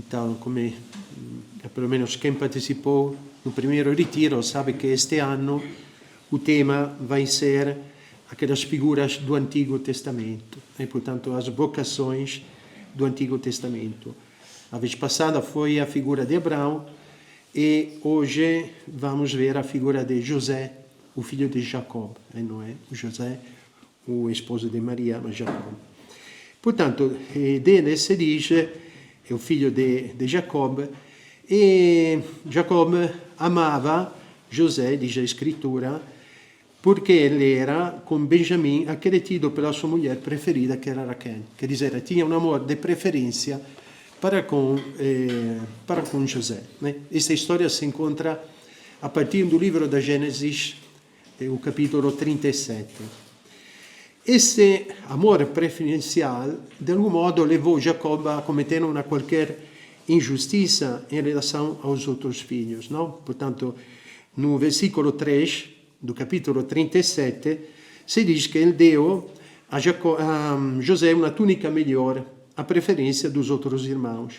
Então, pelo menos quem participou no primeiro retiro sabe que este ano o tema vai ser aquelas figuras do Antigo Testamento, e, portanto, as vocações do Antigo Testamento. A vez passada foi a figura de Abraão e hoje vamos ver a figura de José, o filho de Jacob, não é José, o esposo de Maria, mas Jacob. Portanto, dele se diz, é o filho de Jacob, e Jacob amava José, diz a Escritura, porque ele era, com Benjamim, aquele tido pela sua mulher preferida, que era Raquel. Quer dizer, tinha um amor de preferência para com José. Né? Esta história se encontra a partir do livro da Gênesis, o capítulo 37. Esse amor preferencial, de algum modo, levou Jacob a cometer uma qualquer injustiça em relação aos outros filhos. Não? Portanto, no versículo 3 do capítulo 37, se diz que ele deu a José uma túnica melhor, a preferência dos outros irmãos,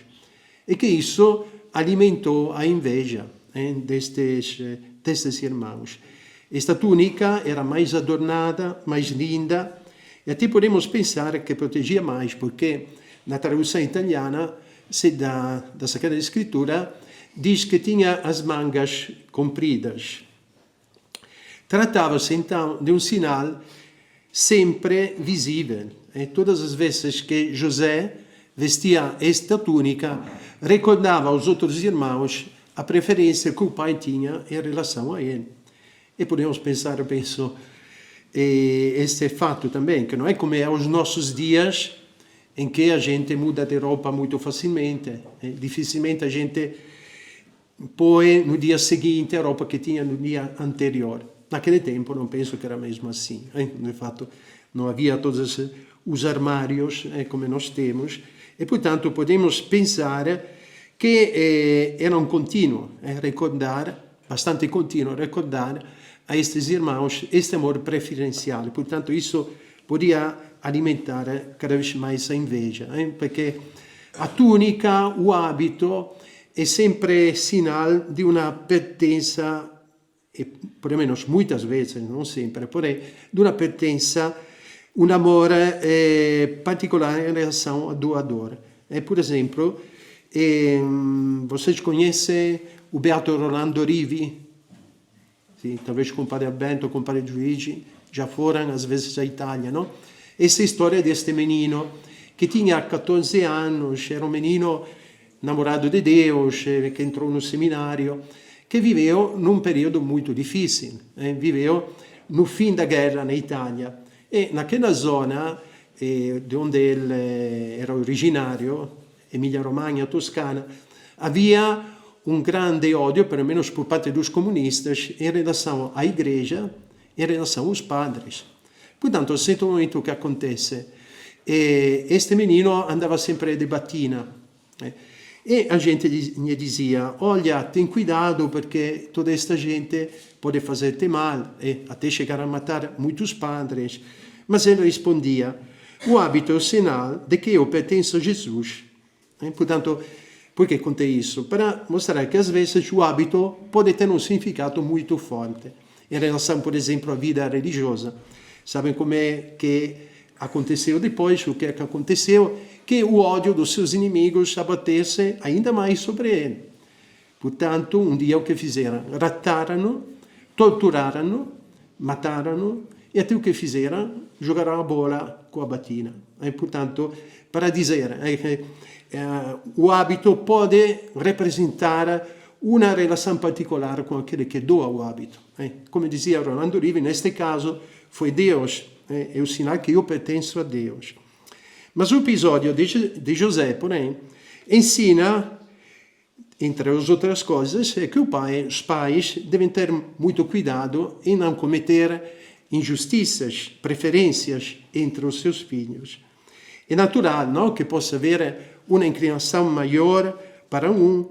e que isso alimentou a inveja destes irmãos. Esta túnica era mais adornada, mais linda, e até podemos pensar que protegia mais, porque na tradução italiana da Sagrada Escritura diz que tinha as mangas compridas. Tratava-se então de um sinal sempre visível. E todas as vezes que José vestia esta túnica, recordava aos outros irmãos a preferência que o pai tinha em relação a ele. E podemos pensar, eu penso, este fato também, que não é como é aos nossos dias, em que a gente muda de roupa muito facilmente. Dificilmente a gente põe no dia seguinte a roupa que tinha no dia anterior. Naquele tempo não penso que era mesmo assim. De fato, não havia todos os armários como nós temos, e, portanto, podemos pensar que era um contínuo, bastante contínuo, recordar a estes irmãos este amor preferencial. Portanto, isso podia alimentar cada vez mais a inveja, porque a túnica, o hábito, é sempre sinal de uma pertença, e pelo menos muitas vezes, não sempre, porém, de uma pertença, um amor particular em relação ao doador. Por exemplo, vocês conhecem o Beato Rolando Rivi? Sim, talvez com o padre Bento, com o padre Luigi, já foram às vezes à Itália, não? Essa história deste menino que tinha 14 anos, era um menino namorado de Deus, que entrou no seminário, que viveu num período muito difícil, viveu no fim da guerra na Itália. E naquela zona de onde ele era originario, Emilia-Romagna, Toscana, havia um grande ódio, pelo menos por parte dos comunistas, em relação à igreja, em relação aos padres. Portanto, a certo momento que acontece, este menino andava sempre de batina, e a gente gli dizia: olha, tem cuidado porque toda esta gente pode fazer-te mal, e até chegar a matar muitos padres. Mas ele respondia: o hábito é o sinal de que eu pertenço a Jesus. Portanto, por que contei isso? Para mostrar que às vezes o hábito pode ter um significado muito forte em relação, por exemplo, à vida religiosa. Sabem como é que aconteceu depois, o que é que aconteceu? Que o ódio dos seus inimigos abatesse ainda mais sobre ele. Portanto, um dia o que fizeram? Raptaram, torturaram, mataram, e até o que fizeram? Jogaram a bola com a batina. Portanto, para dizer o hábito pode representar uma relação particular com aquele que doa o hábito. Come dizia Rolando Rivi, neste caso foi Deus, é o sinal que eu pertenço a Deus. Mas o episódio de José, porém, ensina, entre as outras coisas, que os pais devem ter muito cuidado em não cometer injustiças, preferências entre os seus filhos. É natural, não, que possa haver uma inclinação maior para um,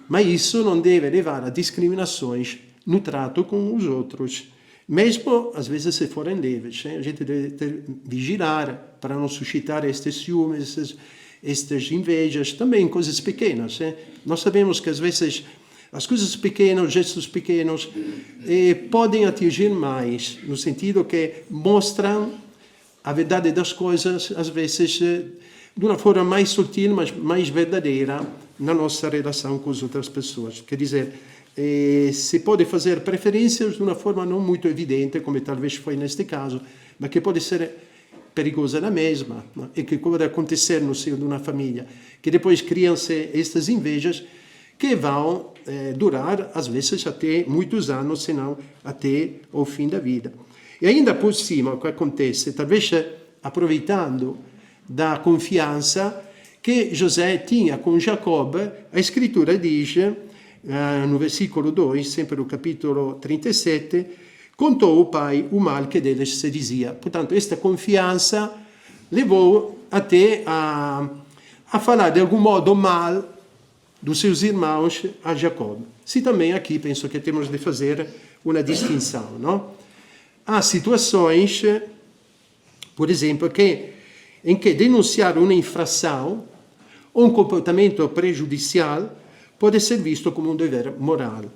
mas isso não deve levar a discriminações no trato com os outros, mesmo às vezes se forem leves. A gente deve vigiar para não suscitar estes ciúmes, estas invejas, também coisas pequenas. Nós sabemos que às vezes as coisas pequenas, os gestos pequenos, podem atingir mais, no sentido que mostram a verdade das coisas, às vezes, de uma forma mais sutil, mas mais verdadeira na nossa relação com as outras pessoas. Quer dizer, se pode fazer preferências de uma forma não muito evidente, como talvez foi neste caso, mas que pode ser perigosa na mesma, né? E que pode acontecer no seio de uma família, que depois criam-se estas invejas que vão durar, às vezes, até muitos anos, se não até o fim da vida. E ainda por cima, o que acontece, talvez aproveitando da confiança que José tinha com Giacobbe, a Escritura diz, no versículo 2, sempre no capítulo 37, contou o pai o mal que deles se dizia. Portanto, esta confiança levou até a falar de algum modo mal dos seus irmãos a Jacob. Se também aqui penso que temos de fazer uma distinção, não? Há situações, por exemplo, em que denunciar uma infração ou um comportamento prejudicial pode ser visto como um dever moral,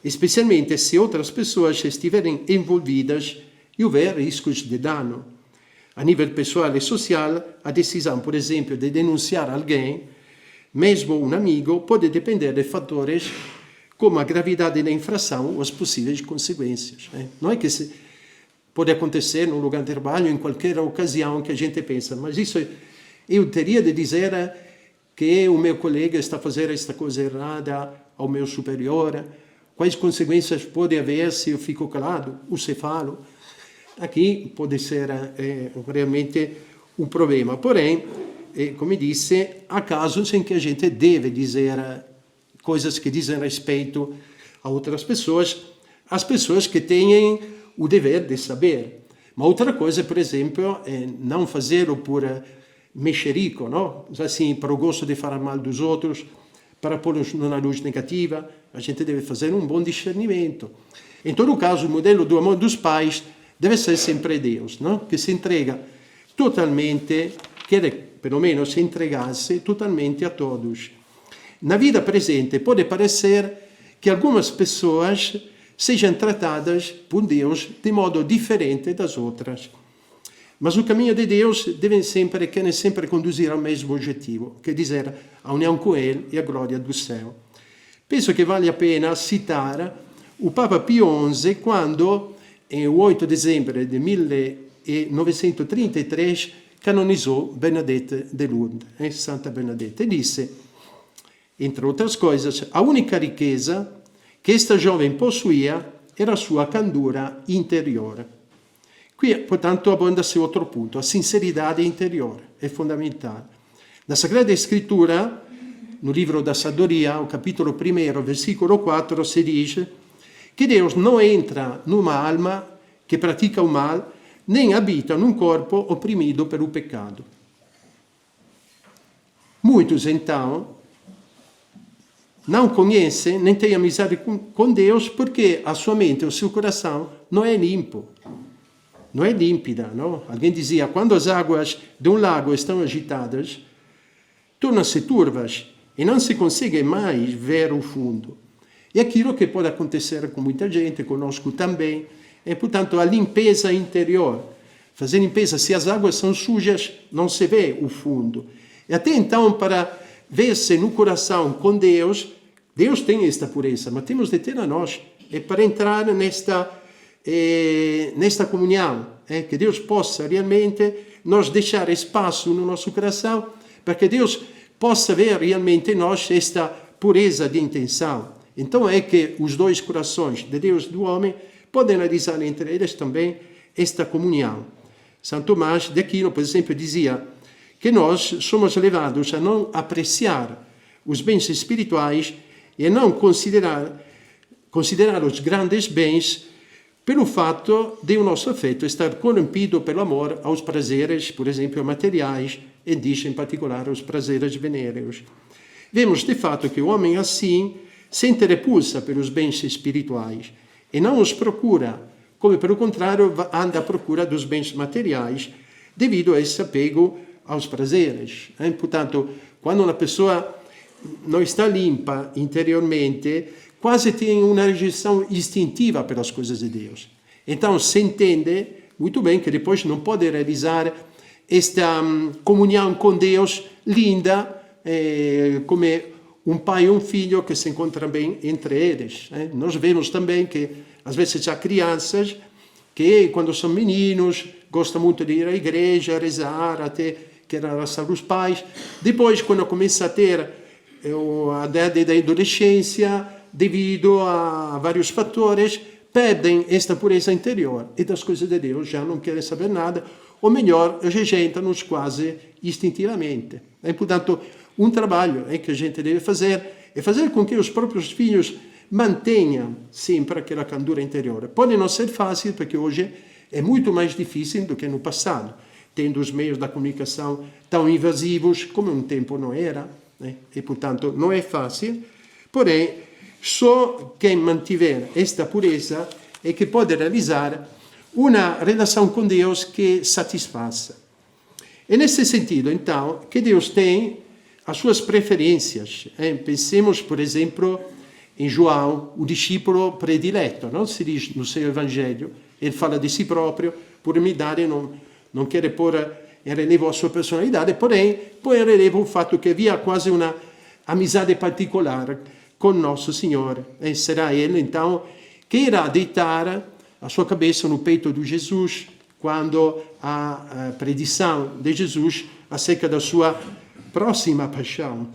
especialmente se outras pessoas estiverem envolvidas e houver riscos de dano. A nível pessoal e social, a decisão, por exemplo, de denunciar alguém, mesmo um amigo, pode depender de fatores como a gravidade da infração ou as possíveis consequências. Não é que pode acontecer no lugar de trabalho, em qualquer ocasião que a gente pensa, mas isso eu teria de dizer que o meu colega está a fazer esta coisa errada ao meu superior, quais consequências pode haver se eu fico calado ou se falo. Aqui pode ser realmente um problema. Porém, como disse, há casos em que a gente deve dizer coisas que dizem respeito a outras pessoas, as pessoas que têm o dever de saber. Uma outra coisa, por exemplo, é não fazê-lo por mexerico, não? Assim, para o gosto de falar mal dos outros, para pô-los numa luz negativa. A gente deve fazer um bom discernimento. Em todo caso, o modelo do amor dos pais deve ser sempre Deus, não? Que se entrega totalmente, que pelo menos se entregasse totalmente a todos. Na vida presente pode parecer que algumas pessoas sejam tratadas por Deus de modo diferente das outras. Mas o caminho de Deus quer sempre conduzir ao mesmo objetivo, que é dizer a união com Ele e a glória do céu. Penso che vale a pena citare o Papa Pio XI quando, il 8 dicembre del 1933, canonizzò Bernadette de Lourdes, Santa Bernadette, e disse, entre outras coisas, a única riqueza che esta jovem possuía era a sua candura interiore. Qui, portanto, abbonda-se outro ponto, a sinceridade interiore, è fondamentale. Na Sagrada Escritura, no livro da Sadoria, o capítulo 1, versículo 4, se diz que Deus não entra numa alma que pratica o mal, nem habita num corpo oprimido pelo pecado. Muitos, então, não conhecem nem têm amizade com Deus porque a sua mente, o seu coração, não é limpo. Não é límpida, não? Alguém dizia, quando as águas de um lago estão agitadas, tornam-se turvas e não se consegue mais ver o fundo. E aquilo que pode acontecer com muita gente, conosco também, é, portanto, a limpeza interior. Fazer limpeza, se as águas são sujas, não se vê o fundo. E até então, para ver-se no coração com Deus, Deus tem esta pureza, mas temos de ter a nós. É para entrar nesta comunhão, que Deus possa realmente nos deixar espaço no nosso coração, para que Deus possa ver realmente em nós esta pureza de intenção. Então é que os dois corações, de Deus e do homem, podem realizar entre eles também esta comunhão. São Tomás de Aquino, por exemplo, dizia que nós somos levados a não apreciar os bens espirituais e a não considerar os grandes bens pelo fato de o nosso afeto estar corrompido pelo amor aos prazeres, por exemplo, materiais, e diz em particular aos prazeres venéreos. Vemos de fato que o homem assim sente repulsa pelos bens espirituais e não os procura, como pelo contrário anda à procura dos bens materiais, devido a esse apego aos prazeres. Portanto, quando uma pessoa não está limpa interiormente, quase tem uma rejeição instintiva pelas coisas de Deus. Então, se entende muito bem que depois não pode realizar esta comunhão com Deus linda, come um pai e um filho que se encontram bem entre eles. Nós vemos também que, às vezes, há crianças que, quando são meninos, gostam muito de ir à igreja, a rezar, até querer abraçar os pais. Depois, quando começa a ter a idade da adolescência, devido a vários fatores, perdem esta pureza interior e das coisas de Deus já não querem saber nada, ou melhor, rejeitam-nos quase instintivamente. Portanto, um trabalho que a gente deve fazer é fazer com que os próprios filhos mantenham sempre aquela candura interior. Pode não ser fácil, porque hoje é muito mais difícil do que no passado, tendo os meios da comunicação tão invasivos como um tempo não era, e portanto não é fácil, porém só quem mantiver esta pureza é que pode realizar uma relação com Deus que satisfaça. É nesse sentido, então, que Deus tem as suas preferências. Pensemos, por exemplo, em João, o discípulo predileto. Não se diz no seu Evangelho, ele fala de si próprio, por umidade não quer pôr em relevo a sua personalidade, porém põe em relevo o fatto che havia quase uma amizade particolare con nosso Senhor. E será ele, então, che irá deitar a sua cabeça no peito de Jesus, quando a predição de Jesus acerca da sua próxima paixão.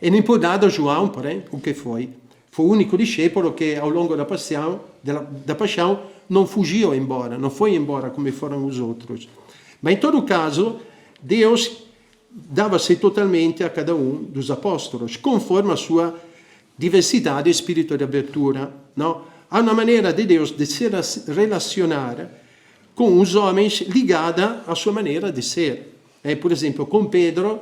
E não pôde dar a João, porém, o que foi? Foi o único discepolo che ao longo da paixão não fugiu embora, não foi embora como foram os outros. Mas, em todo caso, Deus dava-se totalmente a cada um dos apóstolos, conforme a sua diversidade e espírito de abertura. Não? Há uma maneira de Deus de se relacionar com os homens ligada à sua maneira de ser. Por exemplo, com Pedro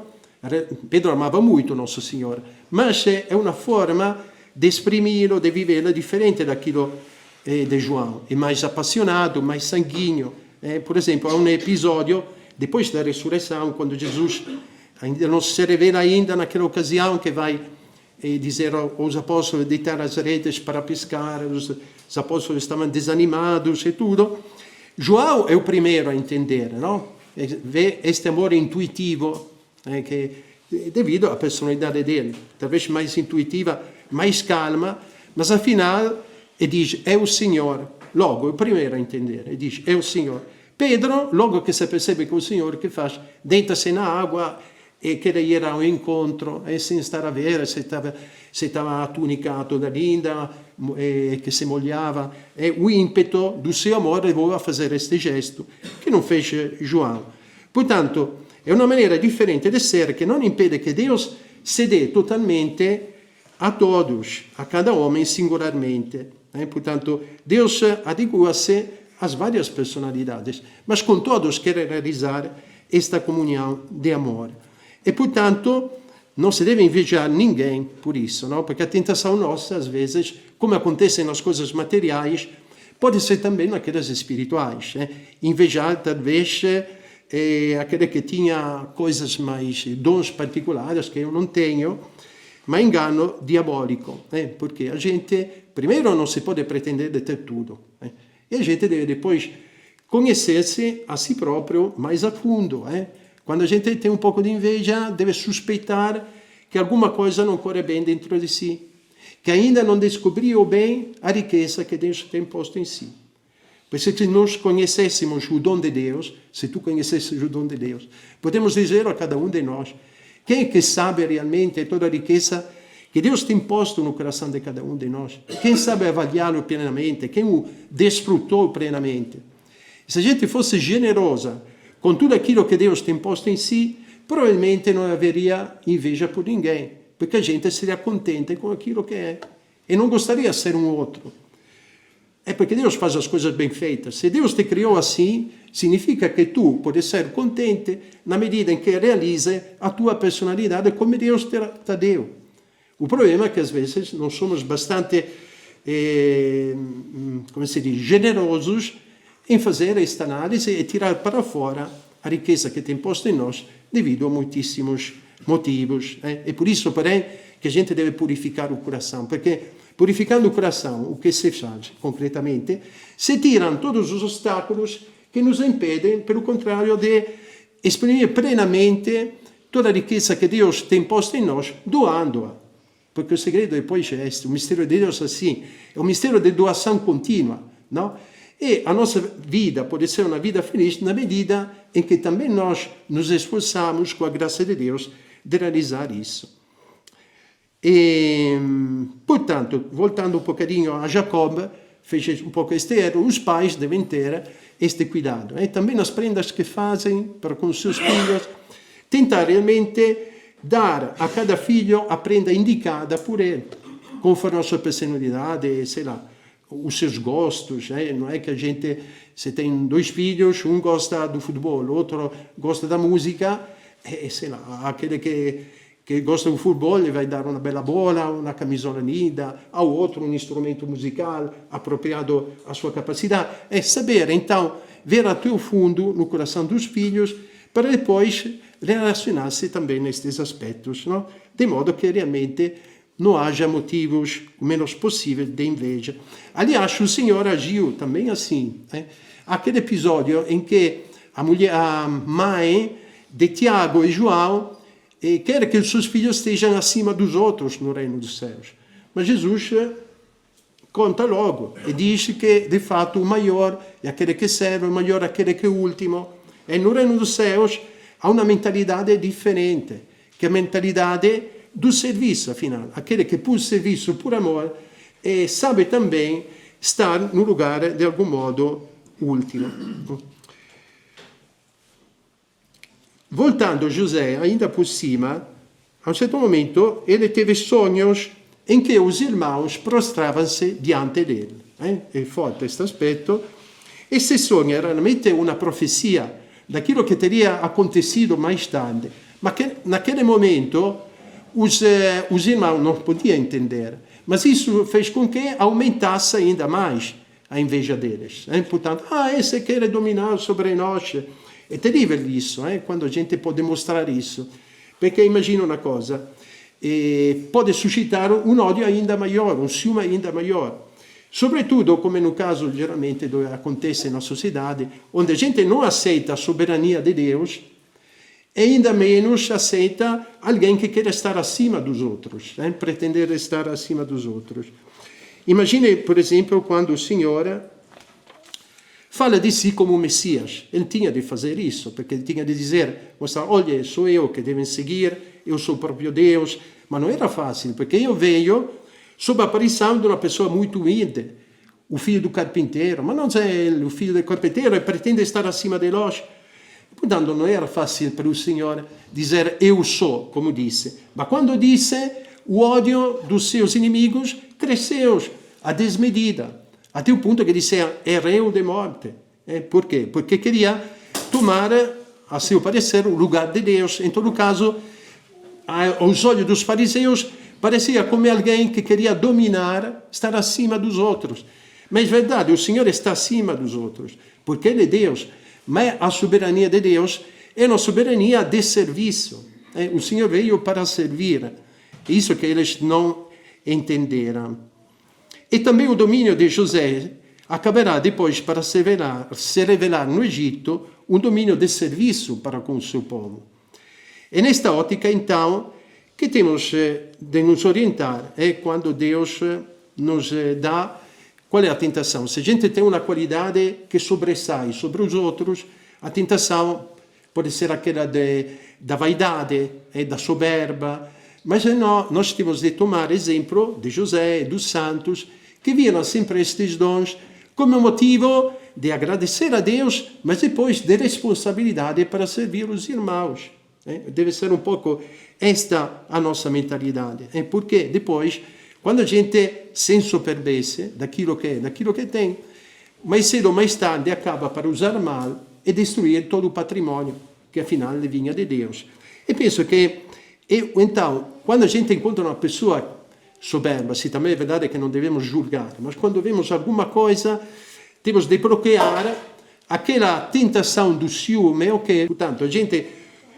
amava muito Nosso Senhor, mas é uma forma de exprimi-lo, de vivê-lo diferente daquilo de João. É mais apaixonado, mais sanguíneo. Por exemplo, há um episódio, depois da ressurreição, quando Jesus ainda não se revela ainda naquela ocasião que vai dizer aos apóstolos deitar as redes para pescar, os apóstolos estavam desanimados e tudo. João é o primeiro a entender, não? Vê este amor intuitivo, que devido à personalidade dele, talvez mais intuitiva, mais calma, mas afinal ele diz, é o Senhor. Logo, é o primeiro a entender, ele diz, é o Senhor. Pedro, logo que se percebe que é o Senhor, que faz? Deita-se na água e quer ir ao encontro, sem estar a ver se estava a túnica toda linda, que se molhava. O ímpeto do seu amor levou a fazer este gesto, que não fez João. Portanto, é uma maneira diferente de ser, que não impede que Deus se dê totalmente a todos, a cada homem singularmente. Portanto, Deus adequa-se às várias personalidades, mas com todos quer realizar esta comunhão de amor. E, portanto, não se deve invejar ninguém por isso, não? Porque a tentação nossa, às vezes, como acontece nas coisas materiais, pode ser também naquelas espirituais. Invejar, talvez, aquele que tinha coisas mais, dons particulares que eu não tenho, mas engano diabólico, porque a gente, primeiro, não se pode pretender de ter tudo, e a gente deve depois conhecer-se a si próprio mais a fundo. Quando a gente tem um pouco de inveja, deve suspeitar que alguma coisa não corre bem dentro de si, que ainda não descobriu bem a riqueza que Deus tem posto em si. Porque se nós conhecêssemos o dom de Deus, se tu conhecesses o dom de Deus, podemos dizer a cada um de nós, quem é que sabe realmente toda a riqueza que Deus tem posto no coração de cada um de nós? Quem sabe avaliá-lo plenamente? Quem o desfrutou plenamente? Se a gente fosse generosa com tudo aquilo que Deus tem posto em si, provavelmente não haveria inveja por ninguém, porque a gente seria contente com aquilo que é e não gostaria de ser um outro. É porque Deus faz as coisas bem feitas. Se Deus te criou assim, significa que tu podes ser contente na medida em que realize a tua personalidade como Deus te deu. O problema é que às vezes não somos bastante, como se diz, generosos em fazer esta análise e tirar para fora a riqueza que tem posto em nós devido a muitíssimos motivos. É por isso, porém, que a gente deve purificar o coração, porque purificando o coração, o que se faz concretamente? Se tiram todos os obstáculos que nos impedem, pelo contrário, de exprimir plenamente toda a riqueza que Deus tem posto em nós, doando-a. Porque o segredo depois é este, o mistério de Deus assim, é um mistério de doação contínua, não? E a nossa vida pode ser uma vida feliz na medida em que também nós nos esforçamos, com a graça de Deus, de realizar isso. E, portanto, voltando um bocadinho a Jacob, fez um pouco este erro, os pais devem ter este cuidado. E também nas prendas que fazem para com os seus filhos, tentar realmente dar a cada filho a prenda indicada por ele, conforme a sua personalidade, sei lá, os seus gostos. Não é que a gente, se tem 2 filhos, um gosta do futebol, o outro gosta da música, sei lá, aquele que gosta do futebol lhe vai dar uma bela bola, uma camisola linda, ao outro um instrumento musical apropriado à sua capacidade. É saber, então, ver até o fundo no coração dos filhos, para depois relacionar-se também nestes aspectos, não? De modo que realmente não haja motivos o menos possível de inveja. Aliás, o Senhor agiu também assim. Aquele episódio em que a mãe de Tiago e João quer que os seus filhos estejam acima dos outros no reino dos céus. Mas Jesus conta logo e diz que, de fato, o maior é aquele que serve, o maior é aquele que é o último. E no reino dos céus há uma mentalidade diferente, que é a mentalidade do serviço, afinal. Aquele que por serviço, por amor, sabe também estar no lugar, de algum modo, último. Voltando a José, ainda por cima, a um certo momento, ele teve sonhos em que os irmãos prostravam-se diante dele. É forte este aspetto. Esse sonho era realmente uma profecia daquilo que teria acontecido mais tarde, mas que naquele momento os irmãos não podiam entender. Mas isso fez com que aumentasse ainda mais a inveja deles. Portanto, esse quer dominar sobre nós. É terrível isso, quando a gente pode mostrar isso. Perché immagina una cosa, pode suscitar um ódio ainda maior, um ciúme ainda maior. Sobretudo, come no caso geralmente dove acontece na sociedade, onde a gente não aceita a soberania de Deus, e ainda menos aceita alguém que quer estar acima dos outros, pretender estar acima dos outros. Imagine, por exemplo, quando o Senhor fala di si como Messias. Ele tinha de fazer isso, porque ele tinha de dizer, mostrar, olha, sou eu que devem seguir, eu sou o próprio Deus. Mas não era fácil, porque eu veio sob a aparição de uma pessoa muito humilde, o filho do carpinteiro, mas não é ele, o filho do carpinteiro, e pretende estar acima de nós. Portanto, não era fácil para o Senhor dizer, eu sou, como disse. Mas quando disse, o ódio dos seus inimigos cresceu a desmedida. Até o ponto que dizia, é réu de morte. Por quê? Porque queria tomar, a seu parecer, o lugar de Deus. Em todo caso, aos olhos dos fariseus, parecia como alguém que queria dominar, estar acima dos outros. Mas é verdade, o Senhor está acima dos outros, porque Ele é Deus. Mas a soberania de Deus é uma soberania de serviço. O Senhor veio para servir. É isso que eles não entenderam. E também o domínio de José acabará depois para se revelar no Egito um domínio de serviço para com o seu povo. E nesta ótica, então, que temos de nos orientar é quando Deus nos dá qual é a tentação. Se a gente tem uma qualidade que sobressai sobre os outros, a tentação pode ser aquela da vaidade, da soberba, mas nós temos de tomar exemplo de José e dos santos, que viram sempre estes dons como motivo de agradecer a Deus, mas depois de responsabilidade para servir os irmãos. Deve ser um pouco esta a nossa mentalidade. Porque depois, quando a gente se ensoberbece daquilo que tem, mais cedo ou mais tarde acaba para usar mal e destruir todo o patrimônio que afinal vinha de Deus. E penso que, então, quando a gente encontra uma pessoa soberba, se também é verdade que não devemos julgar, mas quando vemos alguma coisa, temos de bloquear aquela tentação do ciúme, ok? Portanto, a gente,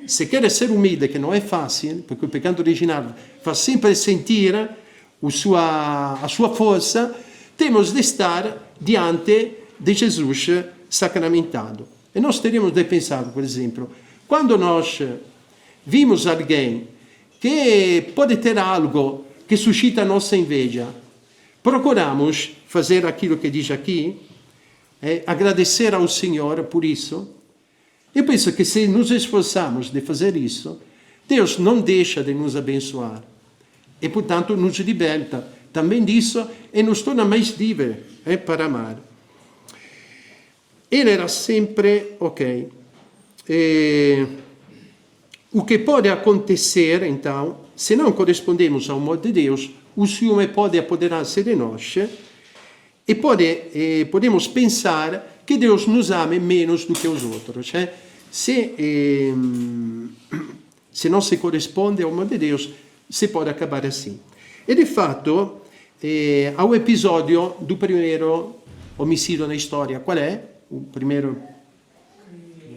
se quer ser humilde, que não é fácil, porque o pecado original faz sempre sentir a sua força, temos de estar diante de Jesus sacramentado. E nós teríamos de pensar, por exemplo, quando nós vimos alguém que pode ter algo que suscita a nossa inveja, procuramos fazer aquilo que diz aqui, agradecer ao Senhor por isso. Eu penso que se nos esforçarmos de fazer isso, Deus não deixa de nos abençoar. E, portanto, nos liberta também disso e nos torna mais livres para amar. Ele era sempre ok. O que pode acontecer, então, se não corrispondemos ao amor de Deus, o ciúme pode apoderar-se de nós e podemos pensar que Deus nos ame menos do que os outros. Se não se corrisponde ao amor de Deus, se pode acabar assim. E, de fato, há o episódio do primeiro omicídio na história. Qual é? O primeiro?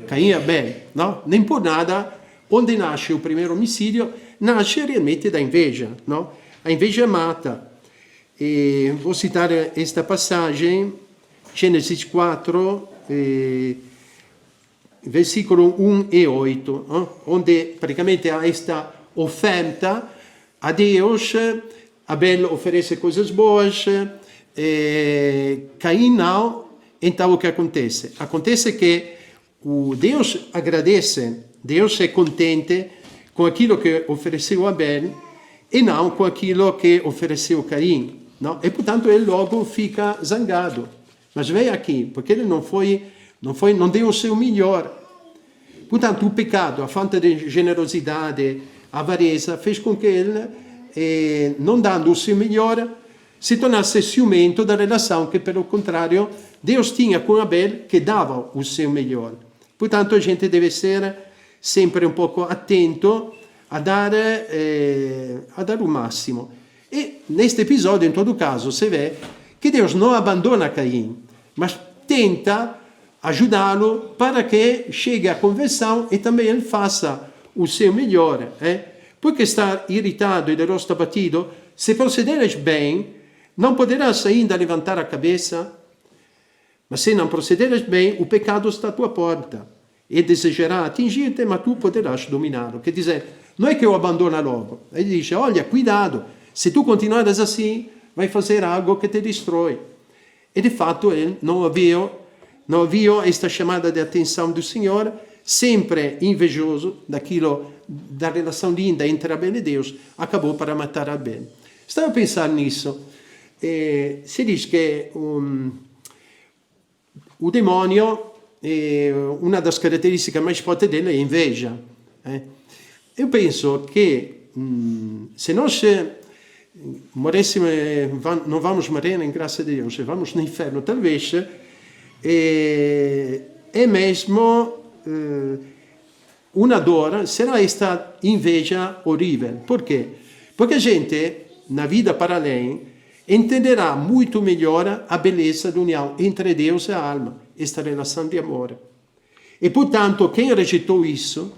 Caim e Abel. Não? Nem por nada, onde nasce o primeiro omicídio, nasce realmente da inveja. Não? A inveja mata. E vou citar esta passagem, Gênesis 4, versículo 1 e 8, onde praticamente há esta oferta a Deus. Abel oferece coisas boas, Caim não. Então o que acontece? Acontece que o Deus agradece, Deus é contente com aquilo que ofereceu Abel e não com aquilo que ofereceu Caim. Não? E portanto ele logo fica zangado. Mas vem aqui, porque ele não deu o seu melhor. Portanto, o pecado, a falta de generosidade, a avareza, fez com que ele, não dando o seu melhor, se tornasse ciumento da relação que, pelo contrário, Deus tinha com Abel, que dava o seu melhor. Portanto, a gente deve ser sempre um pouco atento a dar o máximo. E neste episódio, em todo caso, se vê que Deus não abandona Caim, mas tenta ajudá-lo para que chegue à conversão e também ele faça o seu melhor. Porque estar irritado e de rosto abatido, se procederes bem, não poderás ainda levantar a cabeça, mas se não procederes bem, o pecado está à tua porta e desejará atingir-te, mas tu poderás dominá-lo. Quer dizer, não é que eu abandono logo. Ele diz, olha, cuidado, se tu continuares assim, vai fazer algo que te destrói. E de fato ele não havia esta chamada de atenção do Senhor, sempre invejoso da relação linda entre Abel e Deus, acabou para matar Abel. Stavo a pensare nisso. Si dice che o demonio, una das caratteristiche mais forti dele è inveja. Eu penso che se nós morressimo, não vamos morrer em graça de Deus, vamos no inferno, talvez, é mesmo uma dor, será esta inveja horrível. Por quê? Porque a gente, na vida para além, entenderá muito melhor a beleza da união entre Deus e a alma, esta relação de amor. E, portanto, quem rejeitou isso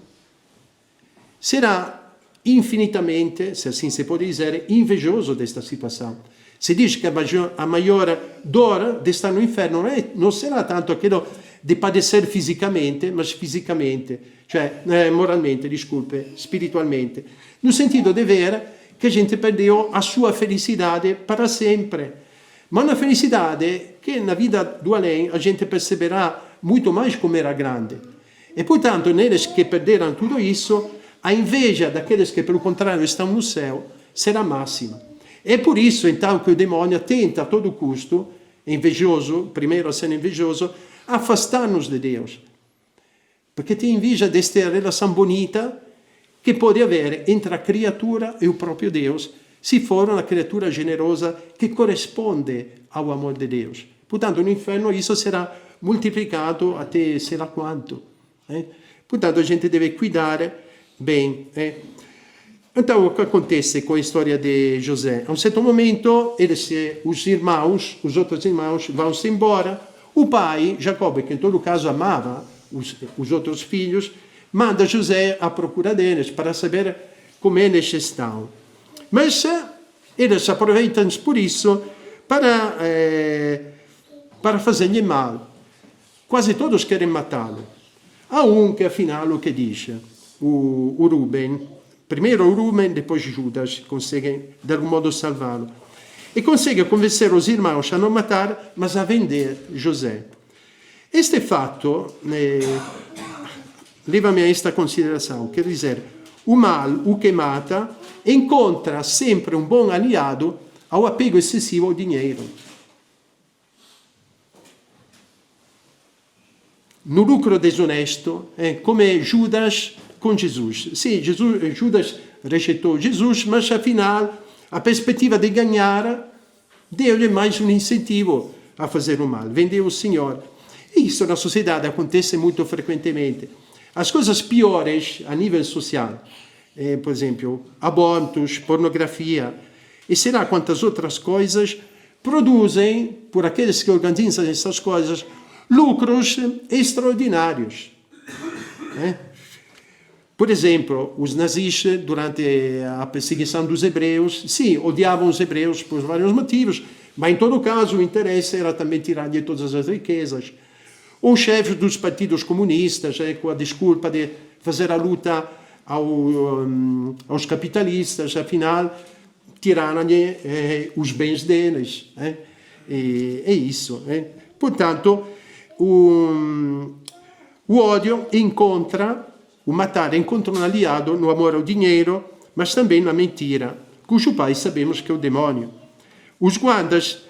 será infinitamente, se assim se pode dizer, invejoso desta situação. Si dice che a maior dor di stare no inferno non sarà tanto quello di padecer fisicamente, ma fisicamente, cioè moralmente, disculpe, spiritualmente, no sentido di vedere che a gente perdeu a sua felicidade para sempre. Ma una felicidade che na vida do além a gente perceberá muito mais como era grande. E, portanto, neles que perderam tudo isso, a inveja daqueles que, pelo contrário, estão no céu, será máxima. É por isso, então, que o demônio tenta a todo custo, invejoso, primeiro sendo invejoso, afastar-nos de Deus. Porque tem inveja desta relação bonita que pode haver entre a criatura e o próprio Deus, se for uma criatura generosa que corresponde ao amor de Deus. Portanto, no inferno isso será multiplicado até sei lá quanto. Portanto, a gente deve cuidar bem. Então, o que acontece com a história de José? A um certo momento, os outros irmãos, vão-se embora. o pai, Giacobbe, que em todo caso amava os outros filhos, manda José à procura deles para saber como eles estão. Mas eles aproveitam por isso para fazer-lhe mal. Quase todos querem matá-lo. Há um que afinal o que diz, o Ruben. Primeiro o Ruben, depois Judas, consegue de algum modo salvá-lo. E consegue convencer os irmãos a não matar, mas a vender José. Este fato leva-me a esta consideração, quer dizer, o mal, o que mata, encontra sempre um bom aliado ao apego excessivo ao dinheiro. No lucro desonesto, come Judas com Jesus. Sim, Judas rejeitou Jesus, mas afinal a perspectiva de ganhar deu-lhe mais um incentivo a fazer o mal. Vendeu o Senhor. E isso na sociedade acontece muito frequentemente. As coisas piores a nível social, por exemplo, abortos, pornografia, e sei lá quantas outras coisas, produzem, por aqueles que organizam essas coisas, lucros extraordinários. Por exemplo, os nazistas, durante a perseguição dos hebreus, sim, odiavam os hebreus por vários motivos, mas em todo caso o interesse era também tirar-lhe todas as riquezas. Os chefes dos partidos comunistas, com a desculpa de fazer a luta aos capitalistas, afinal, tiraram-lhe os bens deles. É isso. Portanto, o ódio encontra, o matar encontra um aliado no amor ao dinheiro, mas também na mentira, cujo pai sabemos que é o demônio. Os guardas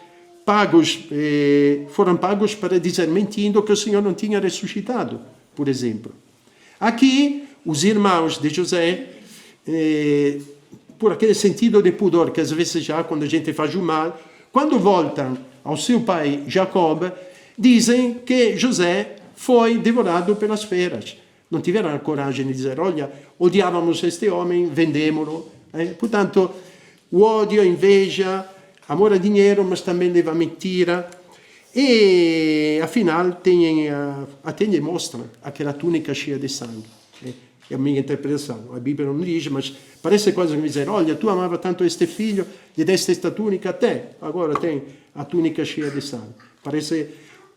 foram pagos para dizer mentindo que o Senhor não tinha ressuscitado, por exemplo. Aqui, os irmãos de José, por aquele sentido de pudor que às vezes já quando a gente faz o mal, quando voltam ao seu pai Jacob, dizem que José foi devorado pelas feras. Não tiveram a coragem de dizer, olha, odiávamos este homem, vendemo-lo. Portanto, o ódio, a inveja, amor a dinheiro, mas também leva a mentira. E, afinal, até lhe mostra aquela túnica cheia de sangue. É a minha interpretação. A Bíblia não diz, mas parece quase que me dizer, olha, tu amava tanto este filho, lhe deste esta túnica, até agora tem a túnica cheia de sangue. Parece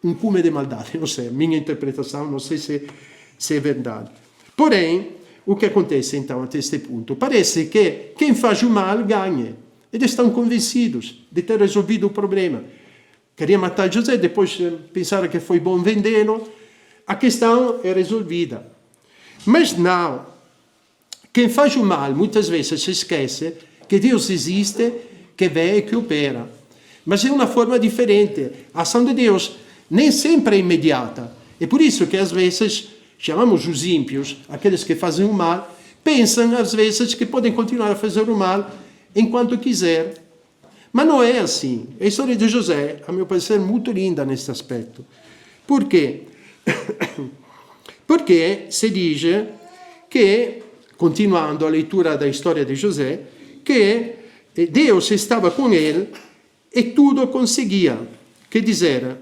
um cume de maldade, não sei, a minha interpretação, não sei se é verdade. Porém, o que acontece então até este ponto? Parece que quem faz o mal ganha. Eles estão convencidos de ter resolvido o problema. Queriam matar José, depois pensaram que foi bom vendê-lo. A questão é resolvida. Mas não. Quem faz o mal muitas vezes se esquece que Deus existe, que vê e que opera. Mas é uma forma diferente. A ação de Deus nem sempre é imediata. É por isso que às vezes chamamos os ímpios, aqueles que fazem o mal, pensam às vezes que podem continuar a fazer o mal enquanto quiser. Mas não é assim. A história de José, a meu parecer, é muito linda neste aspecto. Por quê? Porque se diz que, continuando a leitura da história de José, que Deus estava com ele e tudo conseguia. Quer dizer,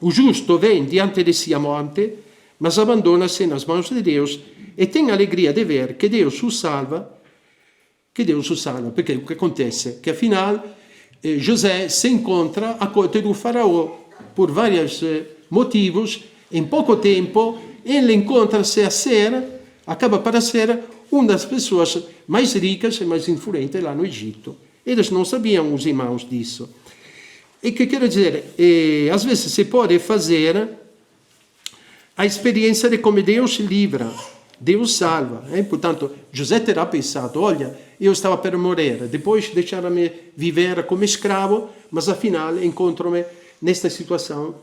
o justo vem diante de si a morte, mas abandona-se nas mãos de Deus e tem a alegria de ver que Deus o salva, porque o que acontece? Que afinal José se encontra à corte do faraó por vários motivos, em pouco tempo ele encontra-se acaba para ser uma das pessoas mais ricas e mais influentes lá no Egito. Eles não sabiam, os irmãos, disso. E que quer dizer, às vezes se pode fazer a experiência de como Deus livra, Deus salva. Portanto, José terá pensado, olha, eu estava para morrer, depois deixaram-me viver como escravo, mas afinal encontro-me nesta situação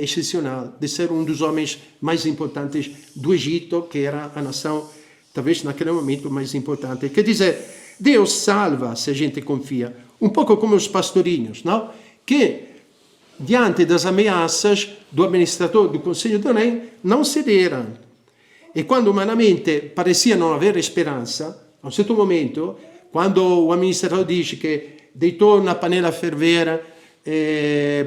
excepcional, de ser um dos homens mais importantes do Egito, que era a nação, talvez naquele momento, mais importante. Quer dizer, Deus salva se a gente confia, um pouco como os pastorinhos, não? Que, diante das ameaças do administrador do Conselho do Rei, não cederam. E quando humanamente parecia não haver esperança, a um certo momento, quando o administrador dice che deitou na panela a ferver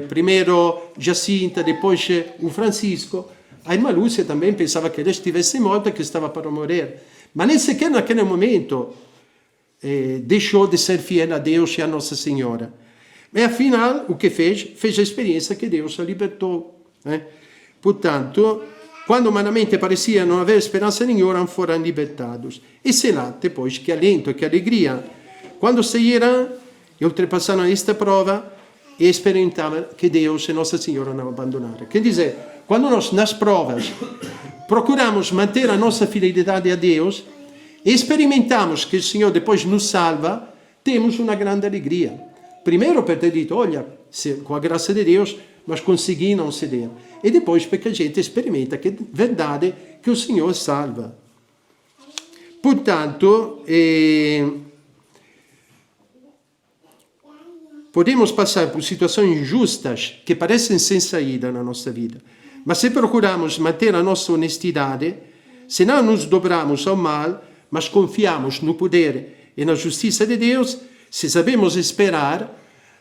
primeiro Jacinta, depois o Francisco. A irmã Lúcia também pensava que ela estivesse morta, que estava para morrer. Mas nem sequer naquele momento deixou de ser fiel a Deus e a Nossa Senhora. E afinal, o que fez? Fez a experiência que Deus a libertou. Portanto, quando humanamente parecia não haver esperança nenhuma, foram libertados. E sei lá, depois, que alento, que alegria. Quando saíram e ultrapassaram esta prova, e experimentavam que Deus e Nossa Senhora não abandonaram. Quer dizer, quando nós, nas provas, procuramos manter a nossa fidelidade a Deus, e experimentamos que o Senhor depois nos salva, temos uma grande alegria. Primeiro per ter dito, olha, com a graça de Deus, nós consegui não ceder. E depois porque a gente experimenta que é verdade que o Senhor salva. Portanto, podemos passar por situações injustas que parecem sem saída na nossa vida. Mas se procuramos manter a nossa honestidade, se não nos dobramos ao mal, mas confiamos no poder e na justiça de Deus, se sabemos esperar,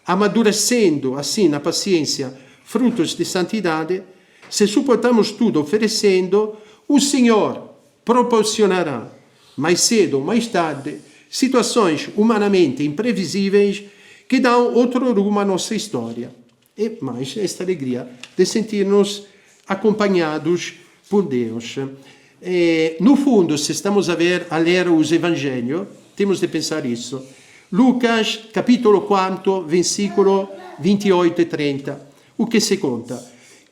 amadurecendo assim na paciência frutos de santidade, se suportamos tudo oferecendo, o Senhor proporcionará, mais cedo ou mais tarde, situações humanamente imprevisíveis que dão outro rumo à nossa história. E mais esta alegria de sentir-nos acompanhados por Deus. No fundo, se estamos a ler os Evangelhos, temos de pensar isso. Lucas, capítulo 4, versículo 28 e 30. O que se conta?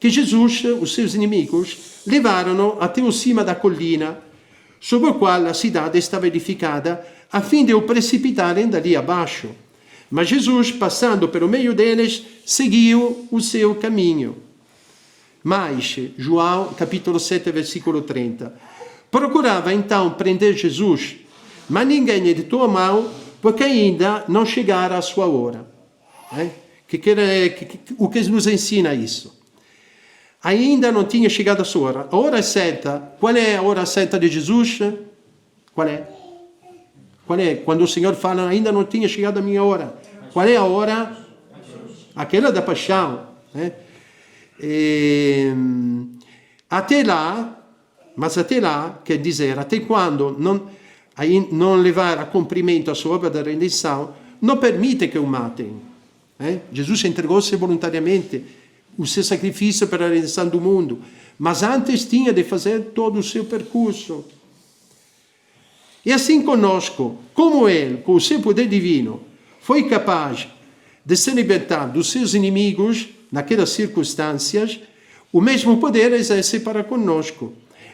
Que Jesus, os seus inimigos, levaram até o cima da collina, sobre a qual a cidade estava edificada, a fim de o precipitarem dali abaixo. Mas Jesus, passando pelo meio deles, seguiu o seu caminho. Mas, João, capítulo 7, versículo 30. Procurava então prender Jesus, mas ninguém lhe deu a mão, porque ainda não chegara a sua hora. O que nos ensina isso? Ainda não tinha chegado a sua hora. A hora certa, qual é a hora certa de Jesus? Qual é? Quando o Senhor fala, ainda não tinha chegado a minha hora. Qual é a hora? Aquela da paixão. Até lá, quer dizer, até quando não levar a cumprimento a sua obra da redenção, não permite que o matem. Jesus entregou-se voluntariamente, o seu sacrifício para a redenção do mundo, mas antes tinha de fazer todo o seu percurso. E assim conosco, como ele, com o seu poder divino, foi capaz de se libertar dos seus inimigos naquelas circunstâncias, o mesmo poder exerce para conosco,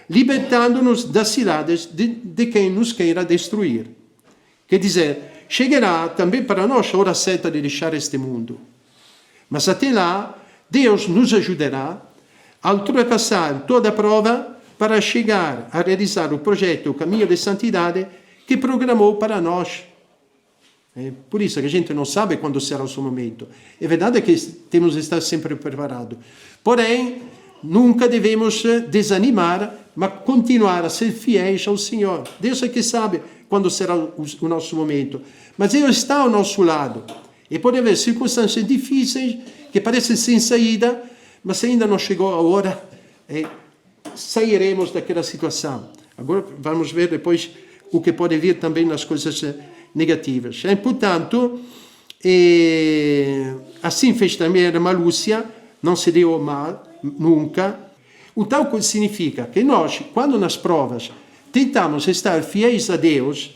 libertando-nos das ciladas de quem nos queira destruir. Quer dizer, chegará também para nós a hora certa de deixar este mundo. Mas até lá, Deus nos ajudará a ultrapassar toda a prova para chegar a realizar o projeto, o caminho de santidade que programou para nós. Por isso que a gente não sabe quando será o seu momento. É verdade que temos de estar sempre preparados. Porém, nunca devemos desanimar, mas continuar a ser fiéis ao Senhor. Deus é que sabe quando será o nosso momento. Mas Ele está ao nosso lado. E pode haver circunstâncias difíceis que parecem sem saída, mas ainda não chegou a hora, sairemos daquela situação. Agora vamos ver depois o que pode vir também nas coisas negativas. Portanto, assim fez também a irmã Lúcia, não se deu mal, nunca. O tal significa que nós, quando nas provas tentamos estar fiéis a Deus,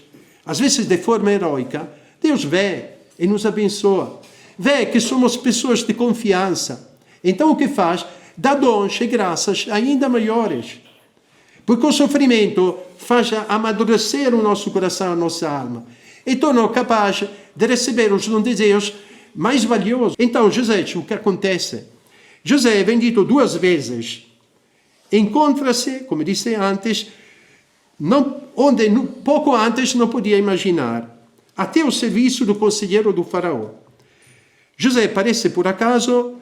às vezes de forma heroica, Deus vê e nos abençoa. Vê que somos pessoas de confiança. Então o que faz? Dá dons e graças ainda maiores. Porque o sofrimento faz amadurecer o nosso coração, a nossa alma. E torna capaz de receber os dons de Deus mais valiosos. Então, José, o que acontece? José é vendido 2 vezes. Encontra-se, como disse antes, onde pouco antes não podia imaginar. Até o serviço do conselheiro do faraó. José parece por acaso,